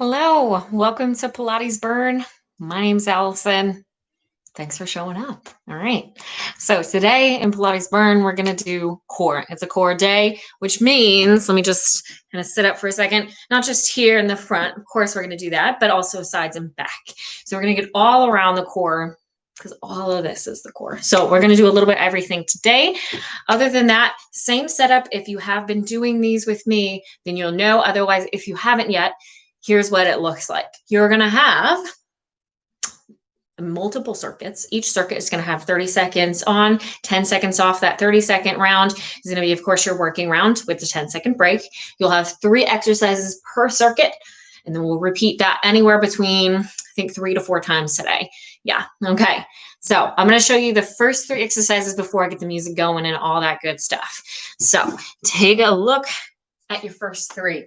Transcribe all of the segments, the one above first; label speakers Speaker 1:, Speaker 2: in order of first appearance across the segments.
Speaker 1: Hello, welcome to Pilates Burn. My name's Allison. Thanks for showing up. All right. So today in Pilates Burn, we're going to do core. It's a core day, which means, let me just kind of sit up for a second, not just here in the front. Of course, we're going to do that, but also sides and back. So we're going to get all around the core because all of this is the core. So we're going to do a little bit of everything today. Other than that, same setup. If you have been doing these with me, then you'll know. Otherwise, if you haven't yet, here's what it looks like. You're going to have multiple circuits. Each circuit is going to have 30 seconds on, 10 seconds off. That 30-second round is going to be, of course, your working round with the 10-second break. You'll have 3 exercises per circuit, and then we'll repeat that anywhere between, I think, 3 to 4 times today. Yeah. Okay. So I'm going to show you the first 3 exercises before I get the music going and all that good stuff. So take a look at your first 3.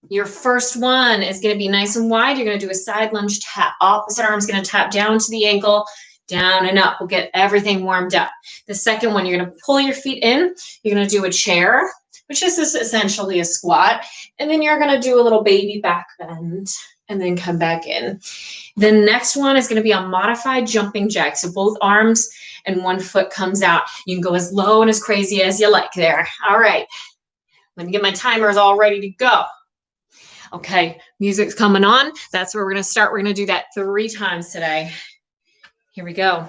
Speaker 1: Your first one is going to be nice and wide. You're going to do a side lunge tap. Opposite arm's going to tap down to the ankle, down and up. We'll get everything warmed up. The second one, you're going to pull your feet in. You're going to do a chair, which is essentially a squat. And then you're going to do a little baby back bend and then come back in. The next one is going to be a modified jumping jack. So both arms and one foot comes out. You can go as low and as crazy as you like there. All right. Let me get my timers all ready to go. Okay, music's coming on. That's where we're going to start. We're going to do that 3 times today. Here we go.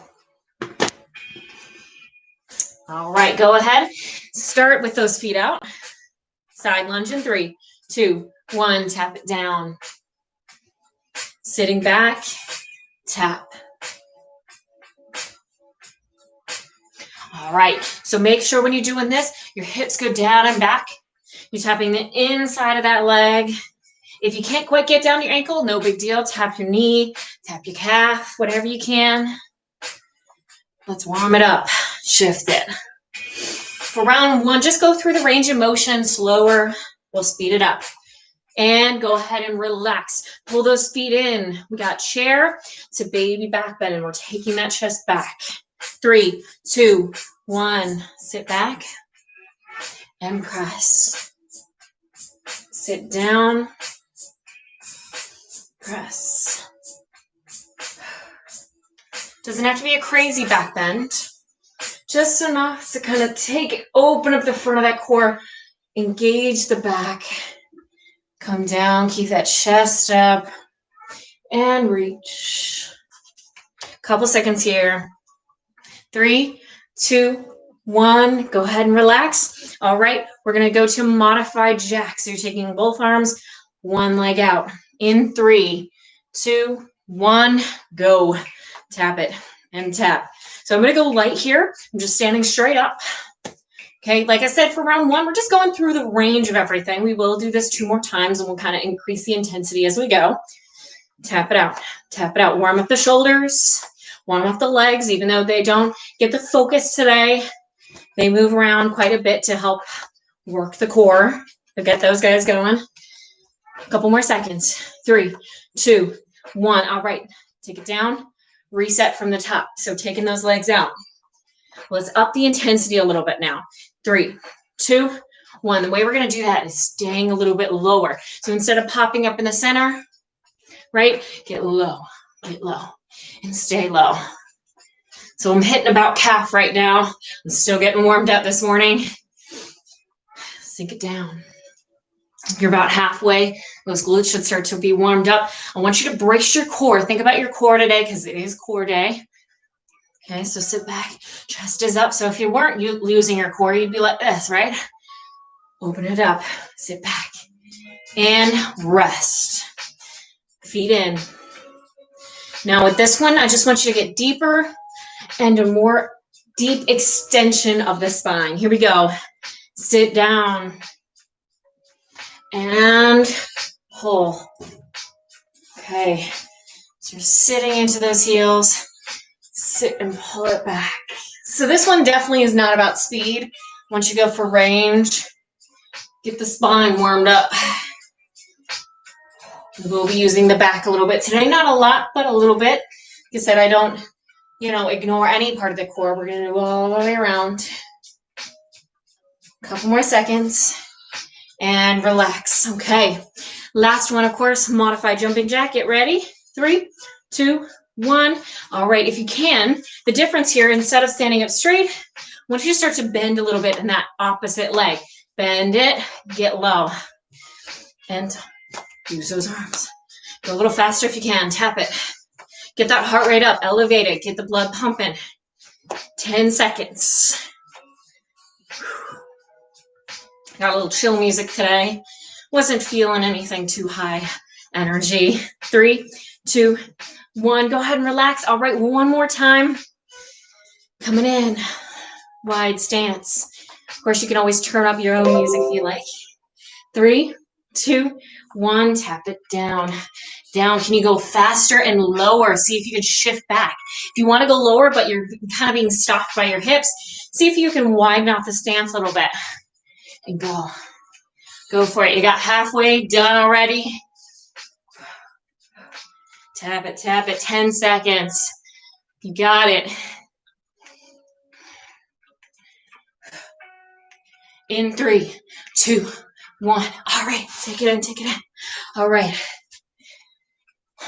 Speaker 1: All right, go ahead. Start with those feet out. Side lunge in 3, 2, 1. Tap it down. Sitting back, tap. All right, so make sure when you're doing this, your hips go down and back. You're tapping the inside of that leg. If you can't quite get down your ankle, no big deal. Tap your knee, tap your calf, whatever you can. Let's warm it up. Shift it. For round 1, just go through the range of motion slower. We'll speed it up. And go ahead and relax. Pull those feet in. We got chair to baby back bend, and we're taking that chest back. 3, 2, 1. Sit back and press. Sit down. Press. Doesn't have to be a crazy back bend. Just enough to kind of open up the front of that core, engage the back, come down, keep that chest up, and reach. Couple seconds here. 3, 2, 1. Go ahead and relax. All right, we're going to go to modified jack. So you're taking both arms, one leg out. In 3, 2, 1, go. Tap it and tap. So I'm going to go light here. I'm just standing straight up. Okay, like I said, for round 1, we're just going through the range of everything. We will do this 2 more times, and we'll kind of increase the intensity as we go. Tap it out. Tap it out. Warm up the shoulders. Warm up the legs, even though they don't get the focus today. They move around quite a bit to help work the core. So get those guys going. A couple more seconds. 3, 2, 1. All right, take it down. Reset from the top. So taking those legs out. Let's up the intensity a little bit now. 3, 2, 1. The way we're going to do that is staying a little bit lower. So instead of popping up in the center, right, get low, and stay low. So I'm hitting about calf right now. I'm still getting warmed up this morning. Sink it down. You're about halfway. Those glutes should start to be warmed up. I want you to brace your core. Think about your core today because it is core day. Okay, so sit back. Chest is up. So if you weren't losing your core, you'd be like this, right? Open it up. Sit back. And rest. Feet in. Now with this one, I just want you to get deeper and a more deep extension of the spine. Here we go. Sit down. And pull. Okay. So you're sitting into those heels. Sit and pull it back. So this one definitely is not about speed. Once you go for range, get the spine warmed up. We'll be using the back a little bit today. Not a lot, but a little bit. Like I said, I don't, ignore any part of the core. We're going to do all the way around. A couple more seconds. And relax. Okay. Last one, of course, modified jumping jack. Get ready. 3, 2, 1. All right, if you can, the difference here, instead of standing up straight, once you start to bend a little bit in that opposite leg, bend it, get low, and use those arms. Go a little faster if you can. Tap it. Get that heart rate up. Elevate it. Get the blood pumping. 10 seconds. Got a little chill music today. Wasn't feeling anything too high energy. 3, 2, 1. Go ahead and relax. All right, one more time. Coming in. Wide stance. Of course, you can always turn up your own music if you like. 3, 2, 1. Tap it down. Down. Can you go faster and lower? See if you can shift back. If you want to go lower, but you're kind of being stopped by your hips, see if you can widen out the stance a little bit. And go. Go for it. You got halfway done already. Tap it, tap it. 10 seconds. You got it. In 3, 2, 1. All right. Take it in, take it in. All right.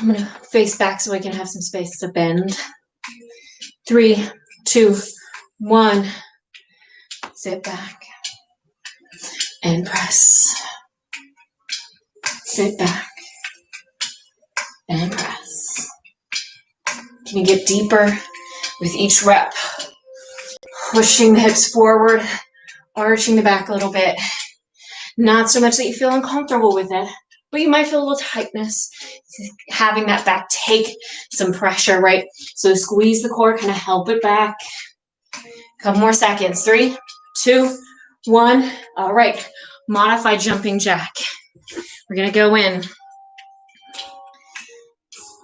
Speaker 1: I'm going to face back so I can have some space to bend. 3, 2, 1. Sit back and press. Sit back and press. Can you get deeper with each rep? Pushing the hips forward, arching the back a little bit. Not so much that you feel uncomfortable with it, but you might feel a little tightness. Having that back take some pressure, right? So squeeze the core, kind of help it back. Couple more seconds. 3, 2, 1. All right. Modified jumping jack. We're going to go in.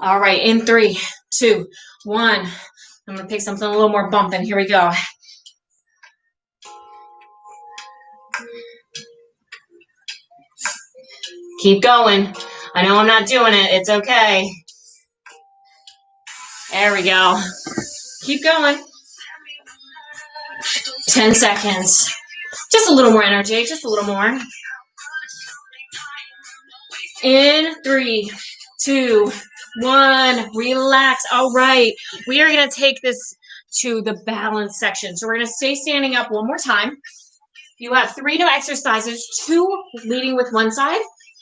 Speaker 1: All right. In 3, 2, 1. I'm going to pick something a little more bumping. Here we go. Keep going. I know I'm not doing it. It's okay. There we go. Keep going. 10 seconds. Just a little more energy. Just a little more. In 3, 2, 1. Relax. All right. We are going to take this to the balance section. So we're going to stay standing up one more time. You have 3 new exercises, 2 leading with one side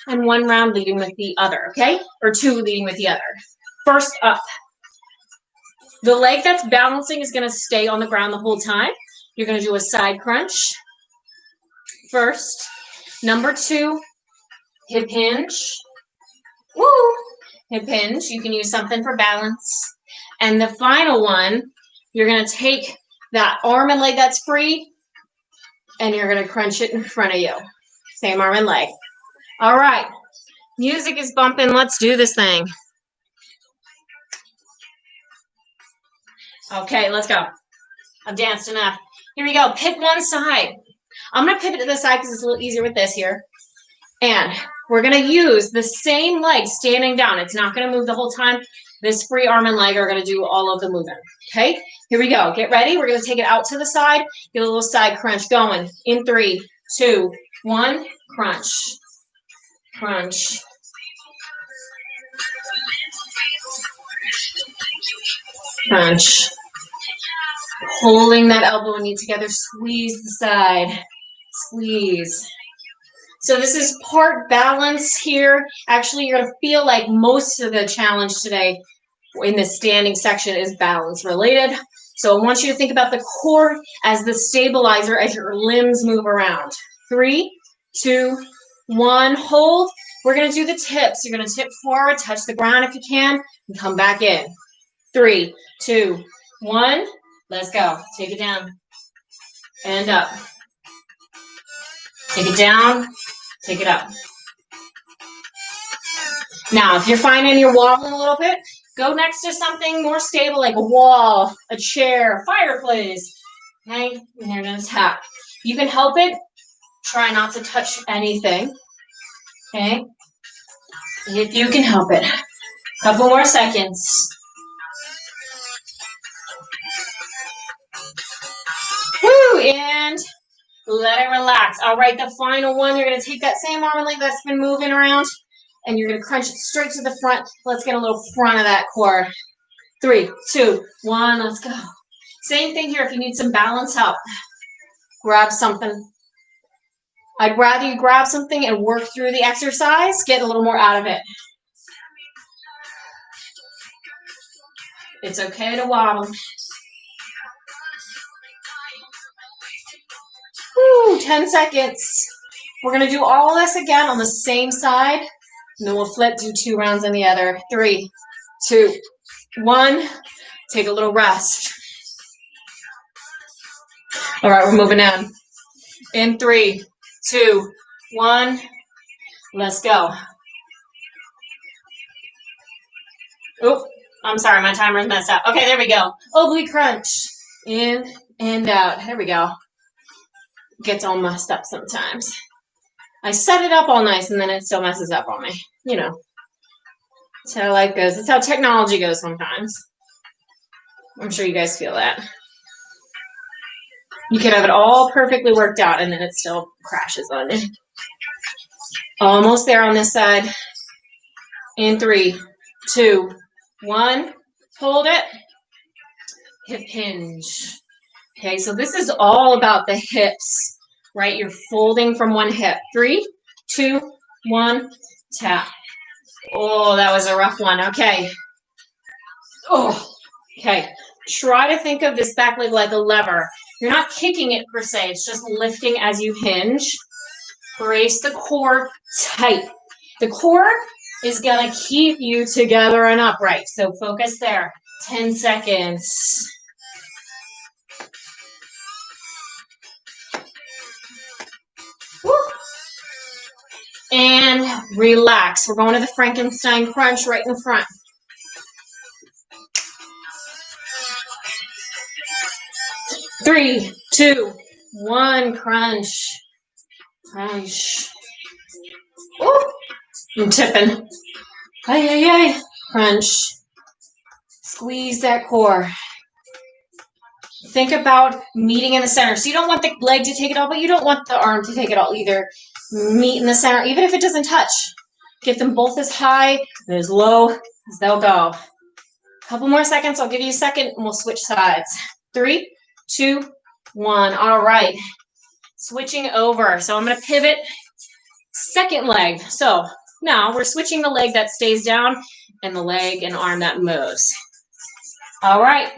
Speaker 1: and 1 round leading with the other, okay? Or 2 leading with the other. First up. The leg that's balancing is going to stay on the ground the whole time. You're going to do a side crunch first. Number 2, hip hinge. Woo! Hip hinge. You can use something for balance. And the final one, you're going to take that arm and leg that's free, and you're going to crunch it in front of you. Same arm and leg. All right. Music is bumping. Let's do this thing. Okay, let's go. I've danced enough. Here we go. Pick one side. I'm going to pivot to the side because it's a little easier with this here. And we're going to use the same leg standing down. It's not going to move the whole time. This free arm and leg are going to do all of the movement. Okay, here we go. Get ready. We're going to take it out to the side. Get a little side crunch going. In 3, 2, 1. Crunch. Crunch. Crunch. Holding that elbow and knee together. Squeeze the side. Squeeze. So this is part balance here. Actually, you're going to feel like most of the challenge today in the standing section is balance related. So I want you to think about the core as the stabilizer as your limbs move around. 3, 2, 1. Hold. We're going to do the tips. You're going to tip forward, touch the ground if you can, and come back in. 3, 2, 1. Let's go. Take it down and up. Take it down. Take it up. Now, if you're finding you're wobbling a little bit, go next to something more stable like a wall, a chair, fireplace. Okay? And you're going to tap. You can help it. Try not to touch anything. Okay? If you can help it. Couple more seconds. Woo! And let it relax. All right, the final one, you're going to take that same arm and leg that's been moving around. and you're going to crunch it straight to the front. Let's get a little front of that core. 3, 2, 1, let's go. Same thing here if you need some balance help. Grab something. I'd rather you grab something and work through the exercise, get a little more out of it. It's okay to wobble. Woo, 10 seconds. We're going to do all this again on the same side, and then we'll flip, do 2 rounds on the other. 3, 2, 1. Take a little rest. All right, we're moving on. In 3, 2, 1. Let's go. Oop, I'm sorry, my timer's messed up. Okay, there we go. Oblique crunch. In and out. There we go. Gets all messed up sometimes. I set it up all nice and then it still messes up on me. You know, that's how life goes. That's how technology goes sometimes. I'm sure you guys feel that. You can have it all perfectly worked out and then it still crashes on you. Almost there on this side. In 3, 2, 1. Hold it. Hip hinge. Okay, so this is all about the hips, right? You're folding from one hip. 3, 2, 1, tap. Oh, that was a rough one. Okay. Oh, okay. Try to think of this back leg like a lever. You're not kicking it per se. It's just lifting as you hinge. Brace the core tight. The core is going to keep you together and upright. So focus there. 10 seconds. Woo. And relax. We're going to the Frankenstein crunch right in front. Three, 2, 1, crunch. Crunch. Ooh, I'm tipping. Ay, ay, ay. Crunch. Squeeze that core. Think about meeting in the center. So you don't want the leg to take it all, but you don't want the arm to take it all either. Meet in the center, even if it doesn't touch. Get them both as high and as low as they'll go. A couple more seconds. I'll give you a second and we'll switch sides. 3, 2, 1. All right. Switching over. So I'm going to pivot second leg. So now we're switching the leg that stays down and the leg and arm that moves. All right.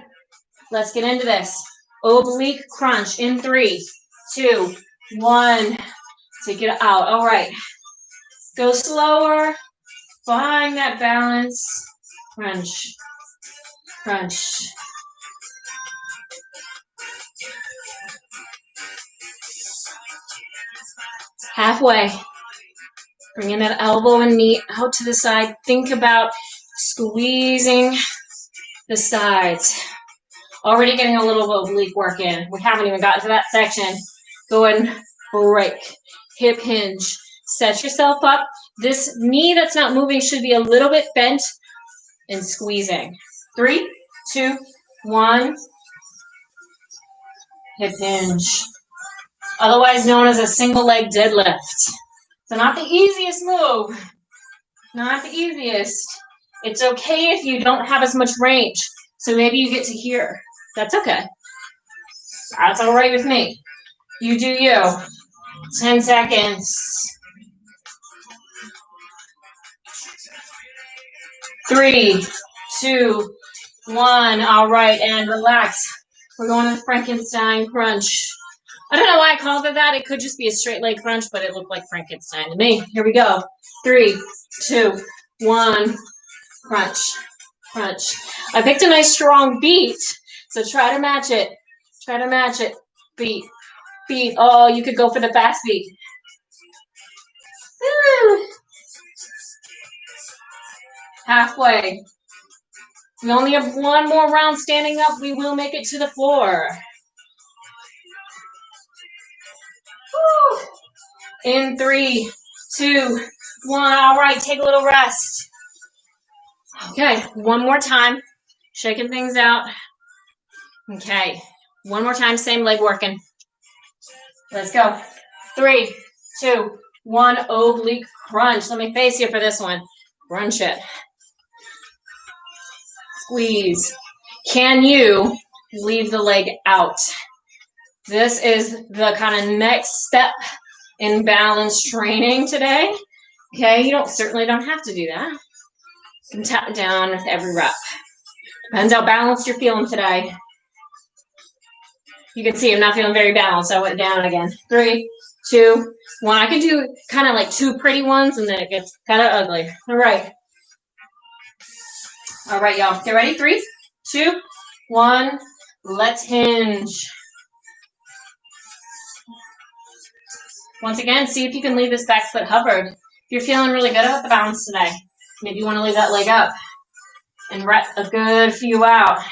Speaker 1: Let's get into this. Oblique crunch in 3, 2, 1. Take it out. All right. Go slower. Find that balance. Crunch. Crunch. Halfway. Bringing that elbow and knee out to the side. Think about squeezing the sides. Already getting a little oblique work in. We haven't even gotten to that section. Go ahead and break. Hip hinge. Set yourself up. This knee that's not moving should be a little bit bent and squeezing. 3, 2, 1. Hip hinge. Otherwise known as a single leg deadlift. So not the easiest move. Not the easiest. It's okay if you don't have as much range. So maybe you get to here. That's okay. That's all right with me. You do you. 10 seconds. 3, 2, 1. All right, and relax. We're going to the Frankenstein crunch. I don't know why I called it that. It could just be a straight leg crunch, but it looked like Frankenstein to me. Here we go. 3, 2, 1. Crunch. Crunch. I picked a nice strong beat, so try to match it. Try to match it. Beat. Beat. Oh, you could go for the fast beat. Halfway. We only have one more round standing up. We will make it to the floor. Woo. In 3, 2, 1. All right, take a little rest. Okay, one more time. Shaking things out. Okay, one more time, same leg working. Let's go. 3, 2, 1, oblique crunch. Let me face you for this one. Crunch it. Squeeze. Can you leave the leg out? This is the kind of next step in balance training today. Okay, you certainly don't have to do that. You can tap it down with every rep. Depends how balanced you're feeling today. You can see I'm not feeling very balanced. I went down again. 3, 2, 1. I can do kind of like 2 pretty ones, and then it gets kind of ugly. All right. All right, y'all. Get ready? 3, 2, 1. Let's hinge. Once again, see if you can leave this back foot hovered. If you're feeling really good about the balance today, maybe you want to leave that leg up and rep a good few out.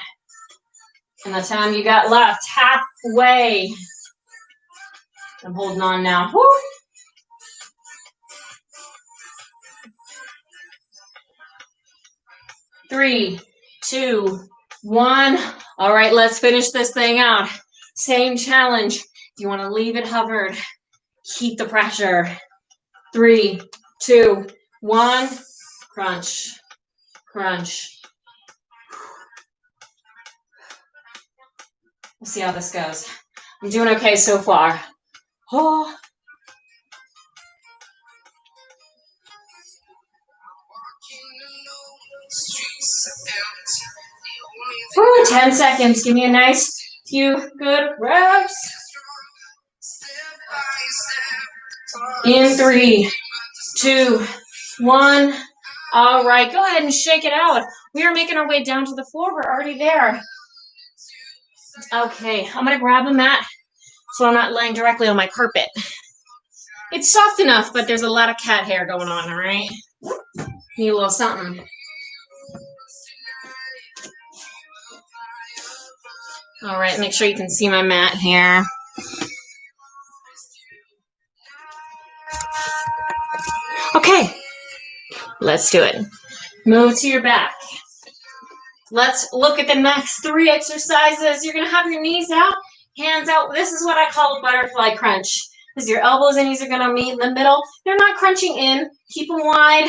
Speaker 1: And the time you got left, halfway. I'm holding on now. Woo! 3, 2, 1. All right, let's finish this thing out. Same challenge. If you want to leave it hovered, keep the pressure. 3, 2, 1. Crunch, crunch. We'll see how this goes. I'm doing okay so far. Oh. Woo, 10 seconds. Give me a nice few good reps. In 3, 2, 1. All right, go ahead and shake it out. We are making our way down to the floor. We're already there. Okay, I'm going to grab a mat so I'm not laying directly on my carpet. It's soft enough, but there's a lot of cat hair going on, all right? Need a little something. All right, make sure you can see my mat here. Okay, let's do it. Move to your back. Let's look at the next 3 exercises. You're going to have your knees out, hands out. This is what I call a butterfly crunch, because your elbows and knees are going to meet in the middle. They're not crunching in. Keep them wide.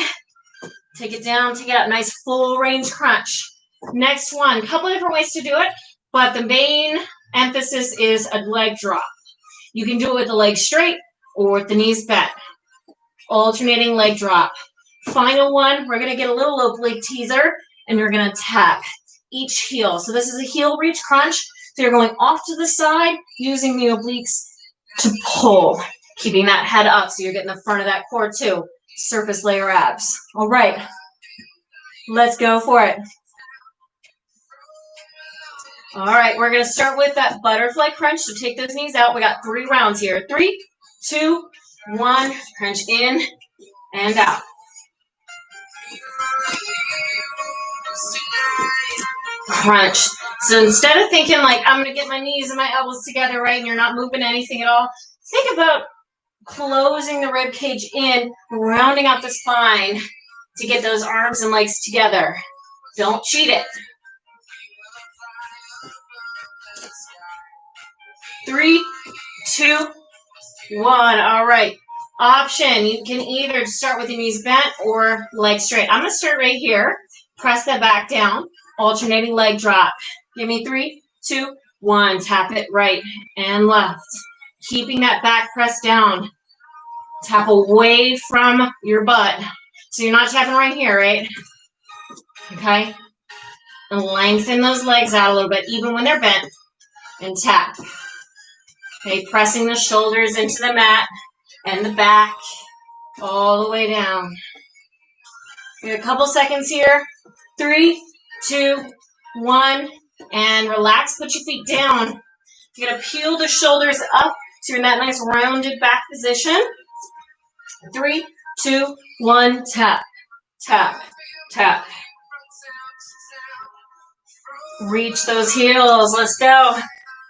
Speaker 1: Take it down, take it up. Nice full range crunch. Next one, a couple of different ways to do it, but the main emphasis is a leg drop. You can do it with the legs straight or with the knees bent. Alternating leg drop. Final one, we're going to get a little oblique teaser, and you're going to tap each heel. So this is a heel reach crunch. So you're going off to the side, using the obliques to pull, keeping that head up so you're getting the front of that core too. Surface layer abs. All right, let's go for it. All right, we're going to start with that butterfly crunch. So take those knees out. We got 3 rounds here. 3, 2, 1. Crunch in and out. Crunch. So instead of thinking like, I'm going to get my knees and my elbows together, right, and you're not moving anything at all, think about closing the rib cage in, rounding out the spine to get those arms and legs together. Don't cheat it. 3, 2, 1. All right. Option. You can either start with the knees bent or legs straight. I'm going to start right here. Press that back down. Alternating leg drop. Give me 3, 2, 1. Tap it right and left. Keeping that back press down. Tap away from your butt. So you're not tapping right here, right? Okay? And lengthen those legs out a little bit, even when they're bent. And tap. Okay, pressing the shoulders into the mat and the back all the way down. We have a couple seconds here. 3, 2, 1. And relax. Put your feet down. You're going to peel the shoulders up so you're in that nice rounded back position. 3, 2, 1. Tap, tap, tap. Reach those heels. Let's go.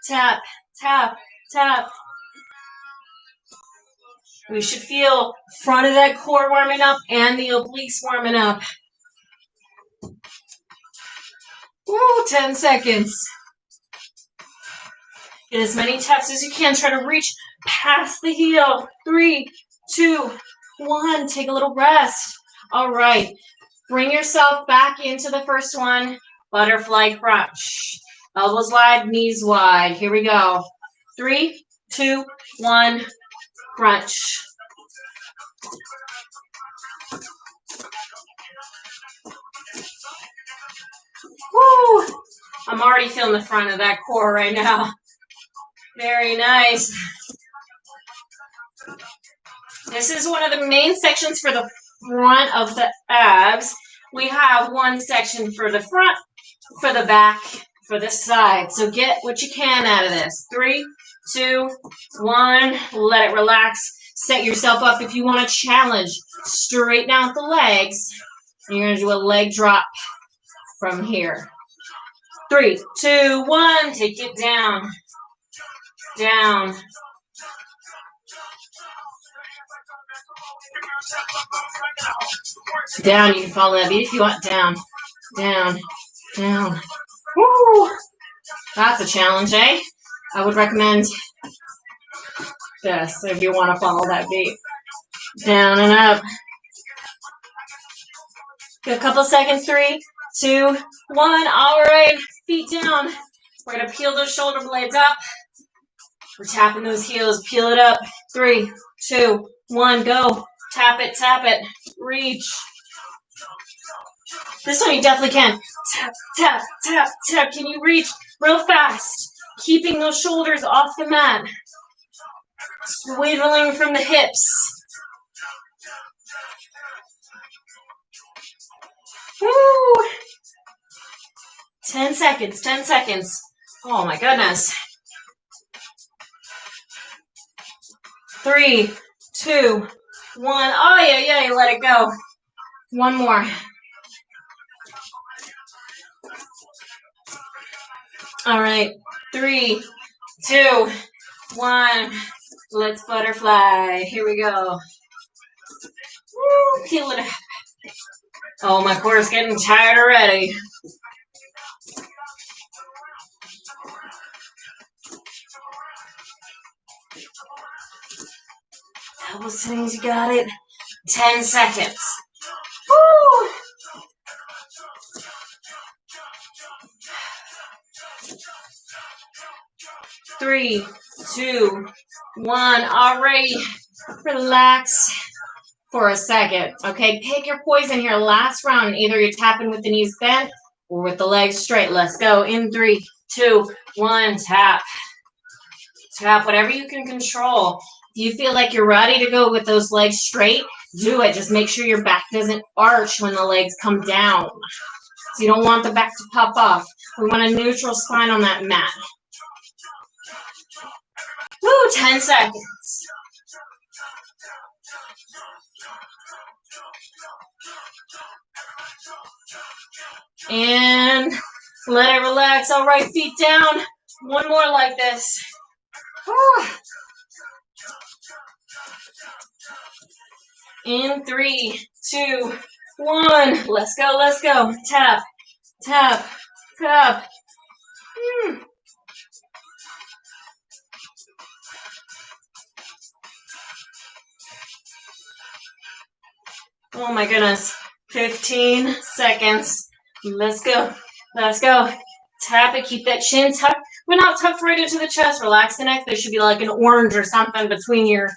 Speaker 1: Tap, tap, tap. We should feel front of that core warming up and the obliques warming up. Woo, 10 seconds. Get as many taps as you can. Try to reach past the heel. 3, 2, 1. Take a little rest. All right. Bring yourself back into the first one. Butterfly crunch. Elbows wide, knees wide. Here we go. 3, 2, 1, crunch. Woo! I'm already feeling the front of that core right now. Very nice. This is one of the main sections for the front of the abs. We have one section for the front, for the back, for the side. So get what you can out of this. 3, 2, 1. Let it relax. Set yourself up if you want to challenge. Straighten out the legs. You're going to do a leg drop from here. 3, 2, 1. Take it down. Down. Down. You can follow that beat if you want. Down. Down. Down. Woo! That's a challenge, eh? I would recommend this if you want to follow that beat. Down and up. Give a couple seconds. 3, 2, 1. All right. Feet down. We're going to peel those shoulder blades up. We're tapping those heels. Peel it up. 3, 2, 1. Go. Tap it. Tap it. Reach. This one you definitely can. Tap, tap, tap, tap. Can you reach real fast? Keeping those shoulders off the mat. Swiveling from the hips. Woo! 10 seconds, 10 seconds. Oh my goodness. 3, 2, 1. Oh yeah, let it go. One more. All right. 3, 2, 1. Let's butterfly. Here we go. Woo, peel it up. Oh, my core is getting tired already. Elbow settings, you got it. 10 seconds. Woo! Three, 2, 1. All right. Relax for a second. Okay, pick your poison here. Last round. Either you're tapping with the knees bent or with the legs straight. Let's go. In 3, 2, 1. Tap. Tap. Whatever you can control. If you feel like you're ready to go with those legs straight, do it. Just make sure your back doesn't arch when the legs come down. So you don't want the back to pop off. We want a neutral spine on that mat. Woo, 10 seconds. And let it relax. All right, feet down. One more like this. In 3, 2, 1. Let's go, let's go. Tap, tap, tap. Oh my goodness. 15 seconds. Let's go. Let's go. Tap it. Keep that chin tucked. We're not tucked right into the chest. Relax the neck. There should be like an orange or something between your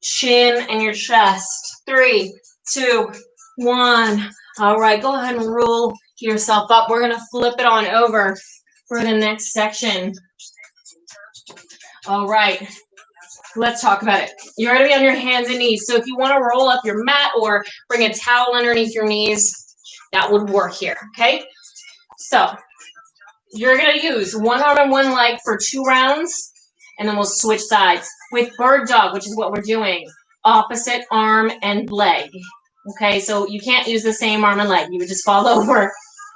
Speaker 1: chin and your chest. 3, 2, 1. All right. Go ahead and roll yourself up. We're going to flip it on over for the next section. All right. Let's talk about it. You're going to be on your hands and knees. So if you want to roll up your mat or bring a towel underneath your knees, that would work here, okay? So you're going to use one arm and one leg for 2 rounds, and then we'll switch sides. With bird dog, which is what we're doing, opposite arm and leg, okay? So you can't use the same arm and leg. You would just fall over,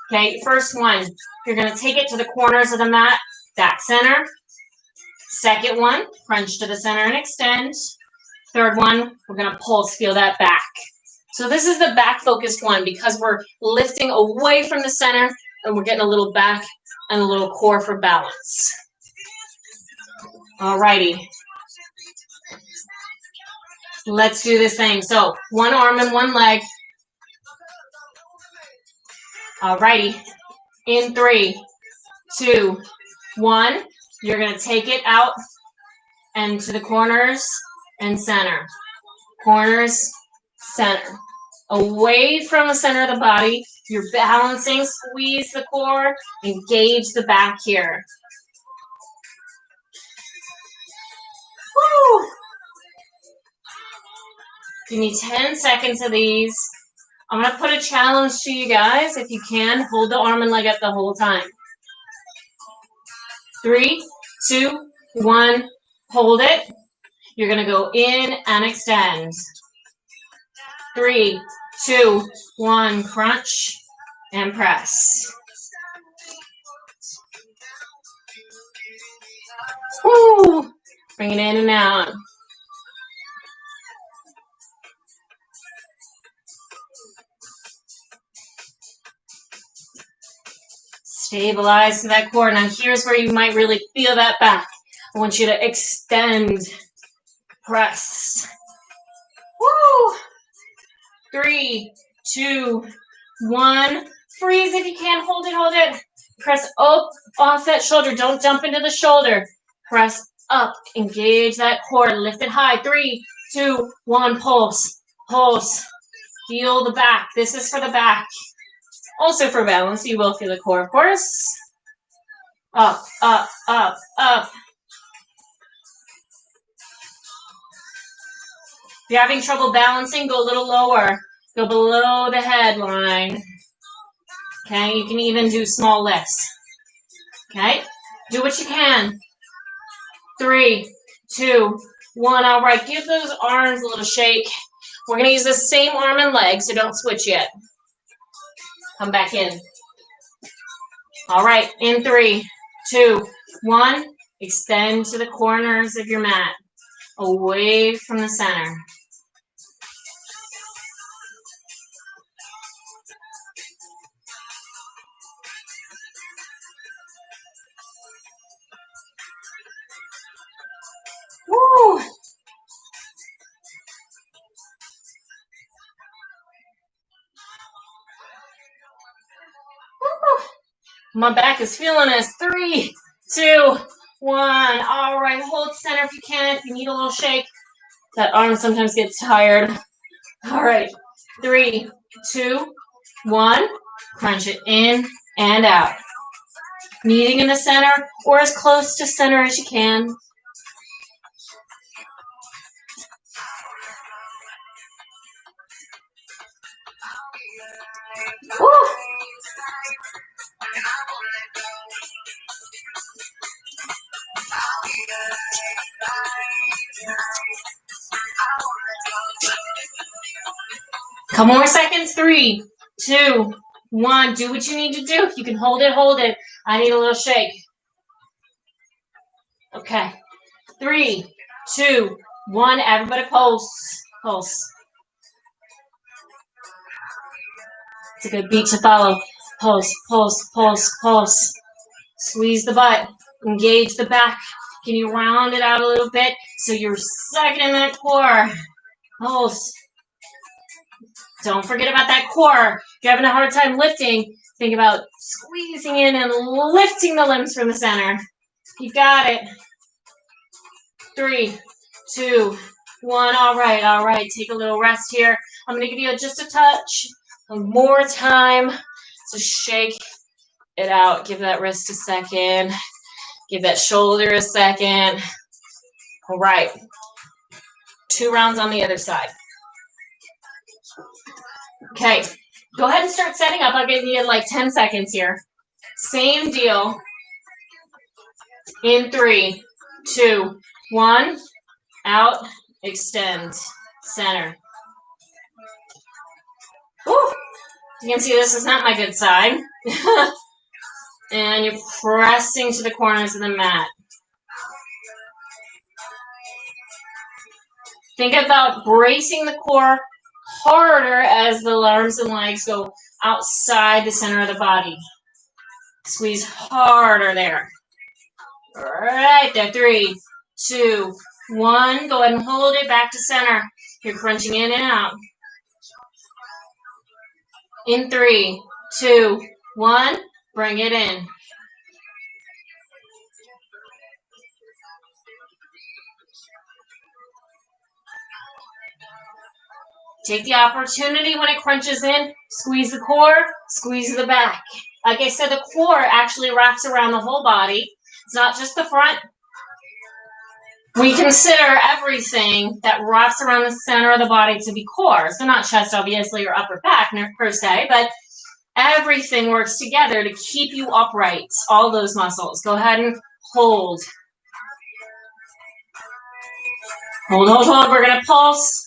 Speaker 1: okay? First one, you're going to take it to the corners of the mat, back center. Second one, crunch to the center and extend. Third one, we're going to pulse, feel that back. So this is the back focused one because we're lifting away from the center and we're getting a little back and a little core for balance. All righty. Let's do this thing. So one arm and one leg. Alrighty. In 3, 2, 1. You're going to take it out and to the corners and center. Corners, center. Away from the center of the body. You're balancing. Squeeze the core. Engage the back here. Woo! Give me 10 seconds of these. I'm going to put a challenge to you guys. If you can, hold the arm and leg up the whole time. 3, 2, 1. Hold it. You're going to go in and extend. 3, 2, 1. Crunch and press. Woo! Bring it in and out. Stabilize to that core. Now here's where you might really feel that back. I want you to extend. Press. Woo! 3, 2, 1. Freeze if you can. Hold it, hold it. Press up off that shoulder. Don't jump into the shoulder. Press up. Engage that core. Lift it high. 3, 2, 1. Pulse. Pulse. Feel the back. This is for the back. Also for balance, you will feel the core, of course. Up, up, up, up. If you're having trouble balancing, go a little lower. Go below the head line. Okay, you can even do small lifts. Okay, do what you can. 3, 2, 1. All right, give those arms a little shake. We're going to use the same arm and leg, so don't switch yet. Come back in. All right, in 3, 2, 1. Extend to the corners of your mat, away from the center. Woo! My back is feeling this. 3, 2, 1. All right, hold center if you can. If you need a little shake, that arm sometimes gets tired. All right, 3, 2, 1. Crunch it in and out. Meeting in the center or as close to center as you can. Woo. Couple more seconds. 3, 2, 1. Do what you need to do. If you can hold it, hold it. I need a little shake. Okay. 3, 2, 1. Everybody pulse. Pulse. It's a good beat to follow. Pulse, pulse, pulse, pulse. Squeeze the butt. Engage the back. Can you round it out a little bit so you're sucking in that core? Pulse. Don't forget about that core. If you're having a hard time lifting, think about squeezing in and lifting the limbs from the center. You got it. 3, 2, 1. All right, all right. Take a little rest here. I'm going to give you just a touch. More time to shake it out. Give that wrist a second. Give that shoulder a second. All right. 2 rounds on the other side. Okay. Go ahead and start setting up. I'll give you like 10 seconds here. Same deal. In 3, 2, 1. Out. Extend. Center. Woo. You can see this is not my good side. And you're pressing to the corners of the mat. Think about bracing the core harder as the arms and legs go outside the center of the body. Squeeze harder there. Right there. 3, 2, 1. Go ahead and hold it back to center. You're crunching in and out. In 3, 2, 1, bring it in. Take the opportunity when it crunches in, squeeze the core, squeeze the back. Like I said, the core actually wraps around the whole body. It's not just the front. We consider everything that wraps around the center of the body to be core. So not chest, obviously, or upper back per se, but everything works together to keep you upright, all those muscles. Go ahead and hold. Hold, hold, hold. We're going to pulse.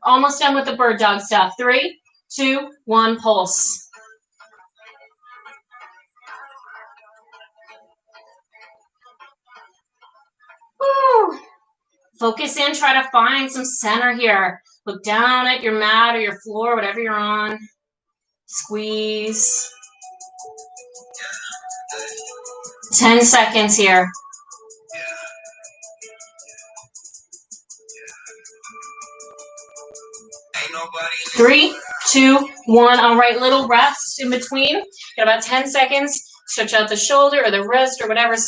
Speaker 1: Almost done with the bird dog stuff. 3, 2, 1, pulse. Woo. Focus in, try to find some center here. Look down at your mat or your floor, whatever you're on. Squeeze. 10 seconds here. 3, 2, 1. All right, little rest in between. Got about 10 seconds. Stretch out the shoulder or the wrist or whatever's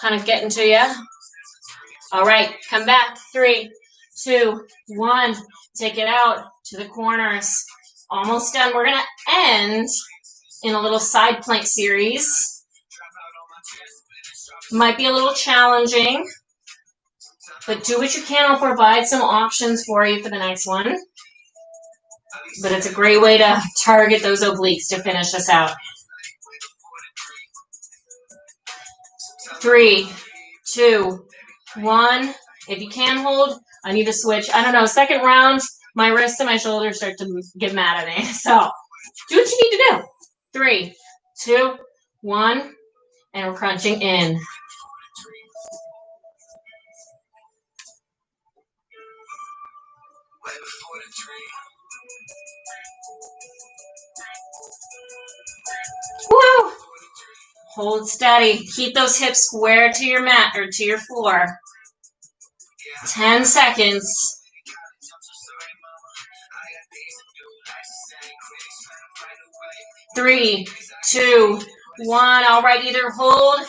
Speaker 1: kind of getting to you. All right, come back. 3, 2, 1. Take it out to the corners. Almost done. We're going to end in a little side plank series. Might be a little challenging, but do what you can. I'll provide some options for you for the next one. But it's a great way to target those obliques to finish us out. 3, 2, 1. If you can hold, I need to switch. I don't know, second round, my wrists and my shoulders start to get mad at me. So do what you need to do. 3, 2, 1, and we're crunching in. Woo! Hold steady. Keep those hips square to your mat or to your floor. 10 seconds. 3, 2, 1. All right, either hold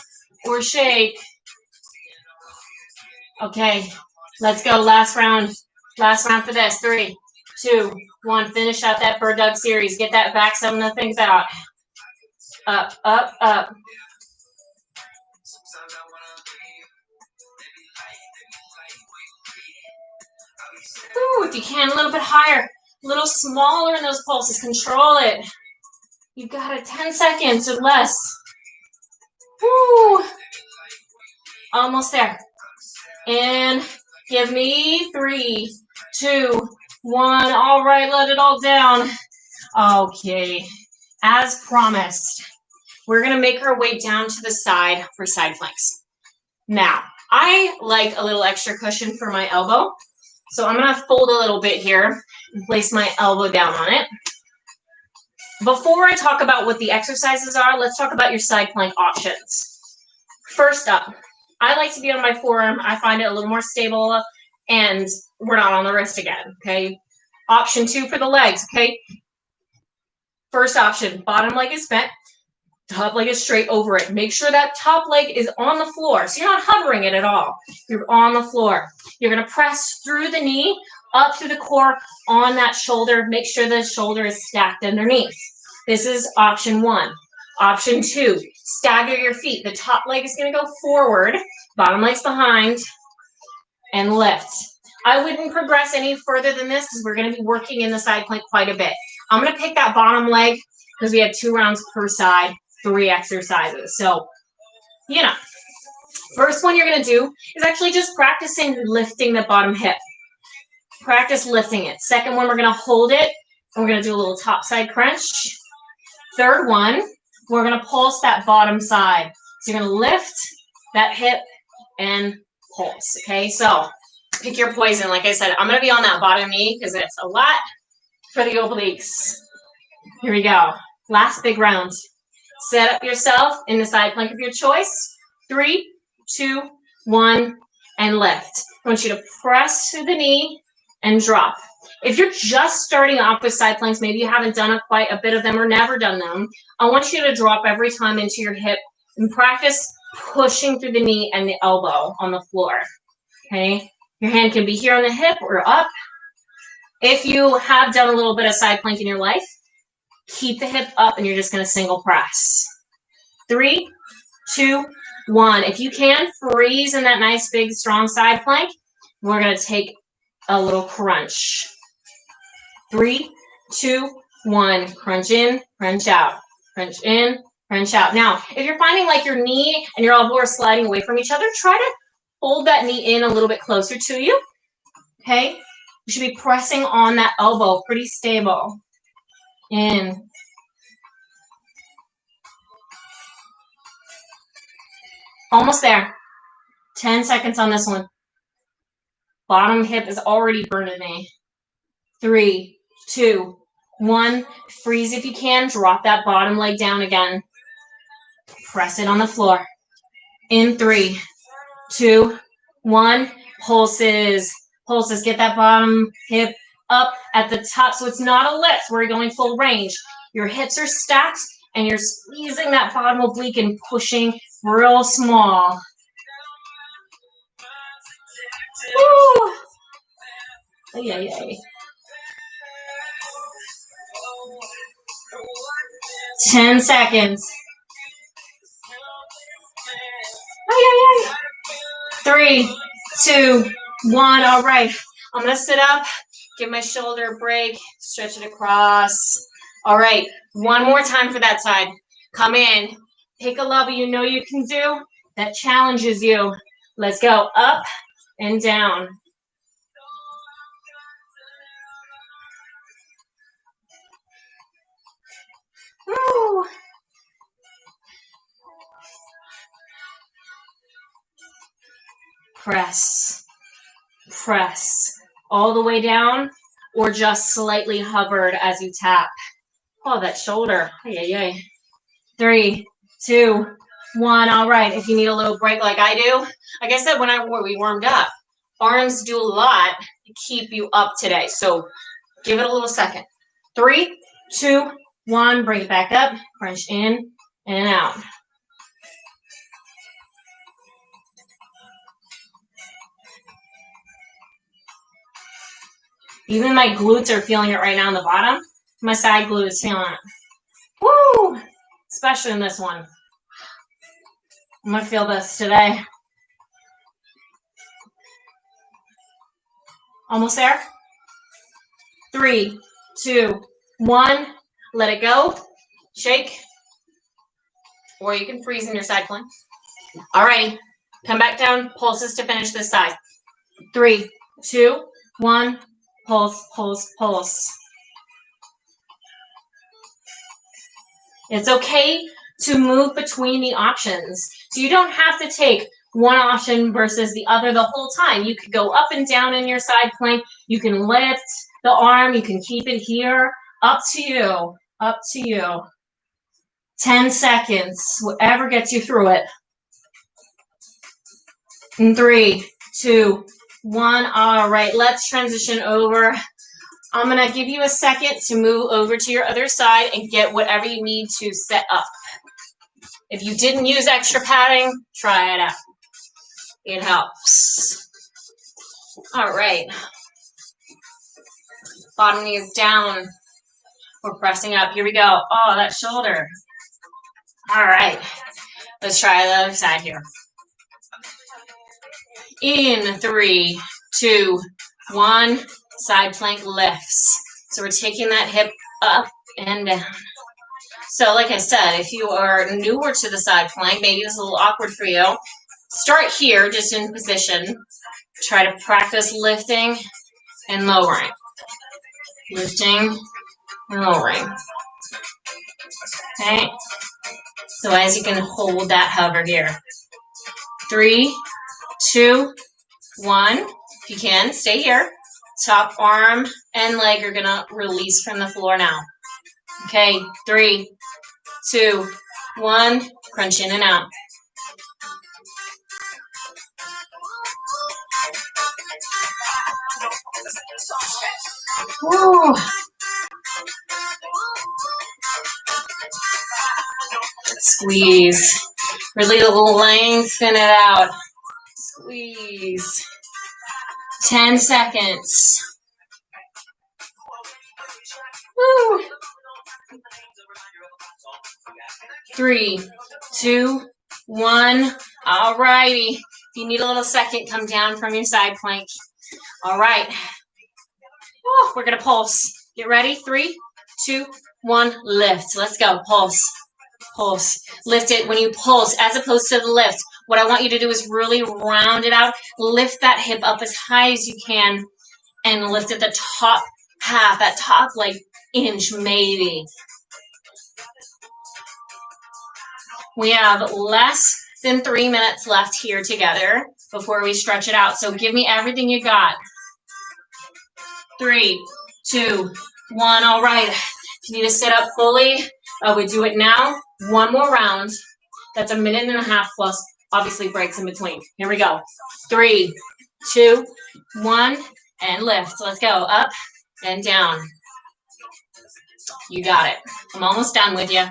Speaker 1: or shake. Okay, let's go. Last round. Last round for this. 3, 2, 1. Finish out that bird dog series. Get that back, some of the things out. Up, up, up. Ooh, if you can, a little bit higher. A little smaller in those pulses. Control it. You got it. 10 seconds or less. Woo. Almost there. And give me 3, 2, 1. All right, let it all down. Okay. As promised, we're going to make our way down to the side for side planks. Now, I like a little extra cushion for my elbow. So I'm going to fold a little bit here and place my elbow down on it. Before I talk about what the exercises are, let's talk about your side plank options. First up, I like to be on my forearm. I find it a little more stable, and we're not on the wrist again, okay? Option 2 for the legs, okay? First option, bottom leg is bent, top leg is straight over it. Make sure that top leg is on the floor, so you're not hovering it at all. You're on the floor. You're going to press through the knee, up through the core, on that shoulder. Make sure the shoulder is stacked underneath. This is option 1. Option 2, stagger your feet. The top leg is going to go forward, bottom leg's behind, and lift. I wouldn't progress any further than this because we're going to be working in the side plank quite a bit. I'm going to pick that bottom leg because we have 2 rounds per side, 3 exercises. So, you know, first one you're going to do is actually just practicing lifting the bottom hip. Practice lifting it. Second one, we're going to hold it, and we're going to do a little top side crunch. Third one, we're going to pulse that bottom side. So you're going to lift that hip and pulse, okay? So pick your poison. Like I said, I'm going to be on that bottom knee because it's a lot for the obliques. Here we go. Last big round. Set up yourself in the side plank of your choice. 3, 2, 1, and lift. I want you to press through the knee and drop. If you're just starting off with side planks, maybe you haven't done quite a bit of them or never done them, I want you to drop every time into your hip and practice pushing through the knee and the elbow on the floor, okay? Your hand can be here on the hip or up. If you have done a little bit of side plank in your life, keep the hip up and you're just going to single press. 3, 2, 1. If you can, freeze in that nice, big, strong side plank. We're going to take a little crunch. 3, 2, 1. Crunch in, crunch out. Crunch in, crunch out. Now, if you're finding like your knee and your elbow are sliding away from each other, try to hold that knee in a little bit closer to you. Okay? You should be pressing on that elbow, pretty stable. In. Almost there. 10 seconds on this one. Bottom hip is already burning me. 3, 2, 1. Freeze if you can. Drop that bottom leg down again. Press it on the floor. In 3, 2, 1. Pulses. Pulses. Get that bottom hip up at the top. So it's not a lift. We're going full range. Your hips are stacked and you're squeezing that bottom oblique and pushing real small. Woo. Ay, ay, ay. 10 seconds. Ay, ay, ay. 3, 2, 1. All right. I'm going to sit up, give my shoulder a break, stretch it across. All right. One more time for that side. Come in. Pick a level you know you can do that challenges you. Let's go up and down. Woo. Press, press all the way down or just slightly hovered as you tap. Oh, that shoulder. Ay, ay, ay. 3, 2, 1. All right. If you need a little break like I do, like I said when we warmed up, arms do a lot to keep you up today. So give it a little second. 3, 2, 1. Bring it back up. Crunch in and out. Even my glutes are feeling it right now on the bottom. My side glute is feeling it. Woo! Especially in this one. I'm going to feel this today. Almost there. 3, 2, 1. Let it go. Shake. Or you can freeze in your side plank. All right. Come back down. Pulses to finish this side. 3, 2, 1. Pulse, pulse, pulse. It's okay to move between the options. So you don't have to take one option versus the other the whole time. You could go up and down in your side plank. You can lift the arm. You can keep it here. Up to you. Up to you. 10 seconds. Whatever gets you through it. In 3, 2, 1. All right. Let's transition over. I'm going to give you a second to move over to your other side and get whatever you need to set up. If you didn't use extra padding, try it out. It helps. All right. Bottom knee is down. We're pressing up. Here we go. Oh, that shoulder. All right. Let's try the other side here. In 3, 2, 1. Side plank lifts. So we're taking that hip up and down. So like I said, if you are newer to the side plank, maybe it's a little awkward for you, start here just in position. Try to practice lifting and lowering. Lifting and lowering. Okay. So as you can hold that hover here. 3, 2, 1. If you can, stay here. Top arm and leg are going to release from the floor now. Okay, 3, 2, 1. Crunch in and out. Woo. Squeeze. Really lengthen it out. Squeeze. 10 seconds. Woo. 3, 2, 1. All righty. If you need a little second, come down from your side plank. All right. Oh, we're going to pulse. Get ready. 3, 2, 1. Lift. Let's go. Pulse. Pulse. Lift it when you pulse as opposed to the lift. What I want you to do is really round it out. Lift that hip up as high as you can and lift at the top half, that top like inch maybe. We have less than 3 minutes left here together before we stretch it out. So give me everything you got. 3, 2, 1. All right. If you need to sit up fully, we do it now. One more round. That's 1.5 minutes plus obviously breaks in between. Here we go. 3, 2, 1, and lift. Let's go. Up and down. You got it. I'm almost done with you.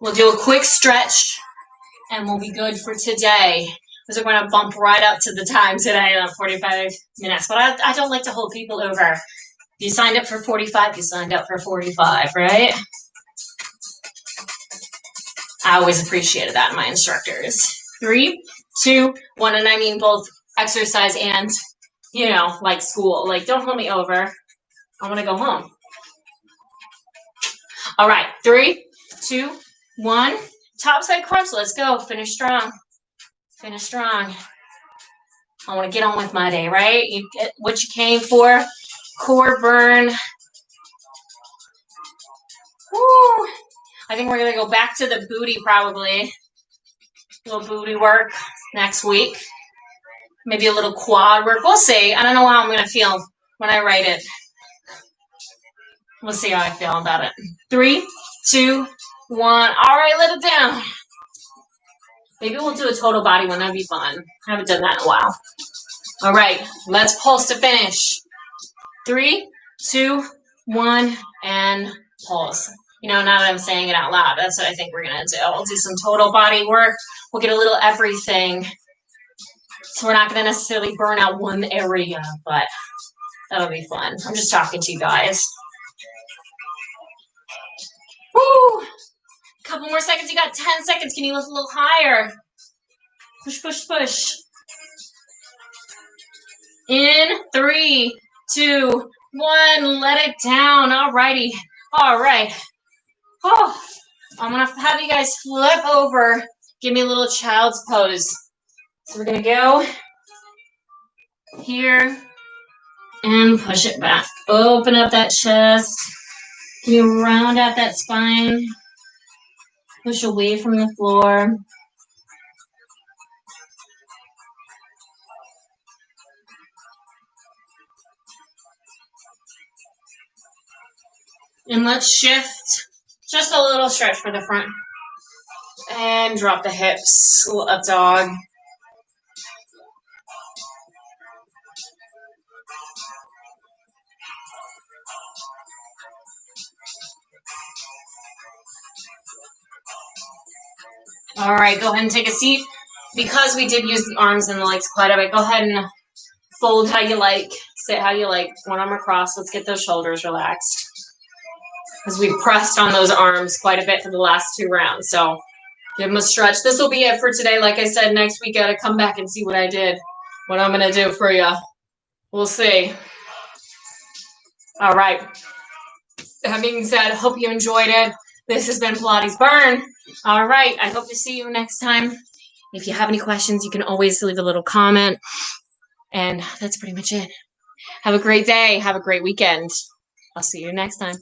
Speaker 1: We'll do a quick stretch and we'll be good for today. Because we're going to bump right up to the time today, 45 minutes. But I don't like to hold people over. If you signed up for 45, you signed up for 45, right? I always appreciated that in my instructors. 3, 2, 1, and I mean both exercise and, you know, like school. Like, don't hold me over. I want to go home. All right, 3, 2, 1. Top side crunch. Let's go. Finish strong. Finish strong. I want to get on with my day, right? You get what you came for. Core burn. Woo. I think we're going to go back to the booty probably. A little booty work next week. Maybe a little quad work. We'll see. I don't know how I'm going to feel when I write it. We'll see how I feel about it. 3, 2, 1. All right, let it down. Maybe we'll do a total body one. That'd be fun. I haven't done that in a while. All right, let's pulse to finish. 3, 2, 1, and pulse. You know, now that I'm saying it out loud, that's what I think we're going to do. We'll do some total body work. We'll get a little everything. So we're not going to necessarily burn out one area, but that'll be fun. I'm just talking to you guys. Woo! Couple more seconds. You got 10 seconds. Can you lift a little higher? Push, push, push. In 3, 2, 1. Let it down. All righty. All right. Oh, I'm going to have you guys flip over. Give me a little child's pose. So we're going to go here and push it back. Open up that chest. Can you round out that spine? Push away from the floor. And let's shift just a little stretch for the front. And drop the hips. A little up dog. All right, go ahead and take a seat. Because we did use the arms and the legs quite a bit, go ahead and fold how you like, sit how you like, one arm across. Let's get those shoulders relaxed. Because we've pressed on those arms quite a bit for the last 2 rounds. So give them a stretch. This will be it for today. Like I said, next week I gotta come back and see what I did, what I'm gonna do for you. We'll see. All right. That being said, hope you enjoyed it. This has been Pilates Burn. All right. I hope to see you next time. If you have any questions, you can always leave a little comment. And that's pretty much it. Have a great day. Have a great weekend. I'll see you next time.